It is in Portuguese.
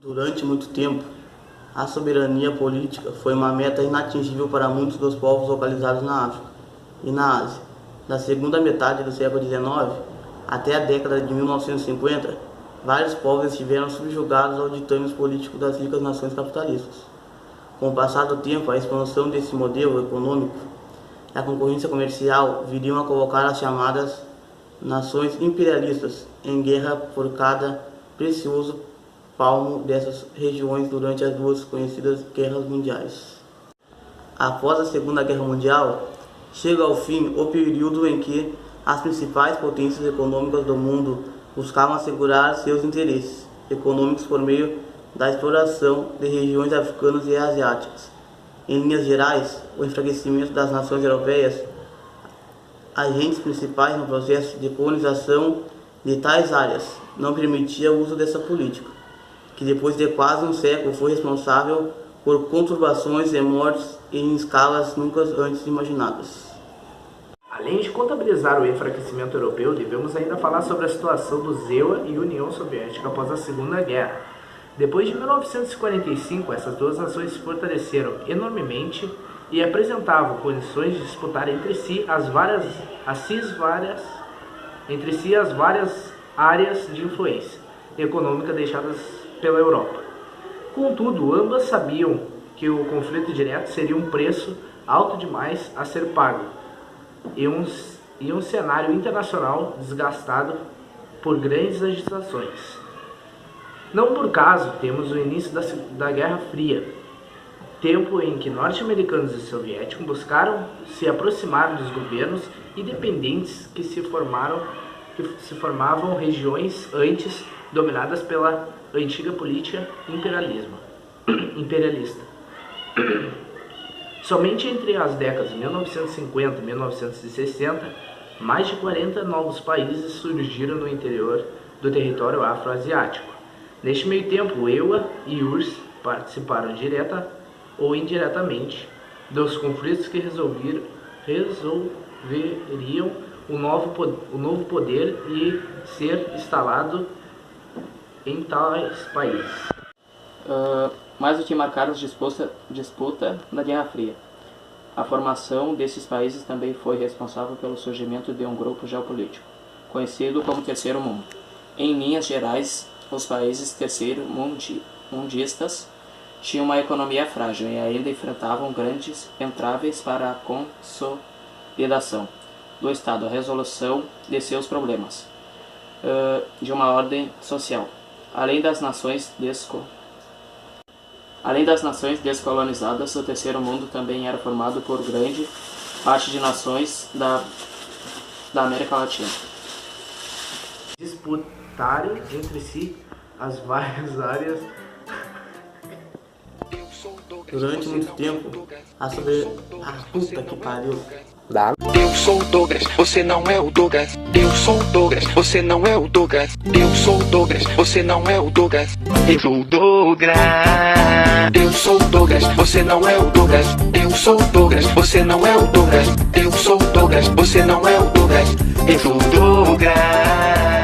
Durante muito tempo, a soberania política foi uma meta inatingível para muitos dos povos localizados na África e na Ásia. Da segunda metade do século XIX até a década de 1950, vários povos estiveram subjugados aos ditames políticos das ricas nações capitalistas. Com o passar do tempo, a expansão desse modelo econômico e a concorrência comercial viriam a colocar as chamadas nações imperialistas em guerra por cada precioso palmo dessas regiões durante as duas conhecidas guerras mundiais. Após a Segunda Guerra Mundial, chega ao fim o período em que as principais potências econômicas do mundo buscavam assegurar seus interesses econômicos por meio da exploração de regiões africanas e asiáticas. Em linhas gerais, o enfraquecimento das nações europeias, agentes principais no processo de colonização de tais áreas, não permitia o uso dessa política, que depois de quase um século foi responsável por conturbações e mortes em escalas nunca antes imaginadas. Além de contabilizar o enfraquecimento europeu, devemos ainda falar sobre a situação do ZEWA e União Soviética após a Segunda Guerra. Depois de 1945, essas duas nações se fortaleceram enormemente e apresentavam condições de disputar entre si as várias áreas de influência econômica deixadas pela Europa. Contudo, ambas sabiam que o conflito direto seria um preço alto demais a ser pago e um cenário internacional desgastado por grandes agitações. Não por acaso temos o início da Guerra Fria, tempo em que norte-americanos e soviéticos buscaram se aproximar dos governos independentes que se formavam regiões antes dominadas pela antiga política imperialista. Somente entre as décadas de 1950 e 1960, mais de 40 novos países surgiram no interior do território afro-asiático. Neste meio tempo, o EUA e URSS participaram direta ou indiretamente dos conflitos que resolveriam o novo poder e ser instalado em tais países. Mais o que marcaram a disputa da Guerra Fria. A formação desses países também foi responsável pelo surgimento de um grupo geopolítico, conhecido como Terceiro Mundo. Em linhas gerais, os países terceiro-mundistas tinham uma economia frágil e ainda enfrentavam grandes entraves para a consolidação do Estado, a resolução de seus problemas de uma ordem social. Além das nações descolonizadas, o Terceiro Mundo também era formado por grande parte de nações da América Latina. Disputarem entre si as várias áreas. Durante muito tempo, puta que pariu. Eu sou o Douglas, você não é o Douglas. Eu sou o Douglas, você não é o Douglas. Eu sou o Douglas, você não é o Douglas. Eu sou o Douglas. Eu sou o Douglas, você não é o Douglas. Eu sou o Douglas, você não é o Douglas. Eu sou o Douglas, você não é o Douglas. Eu sou o Douglas.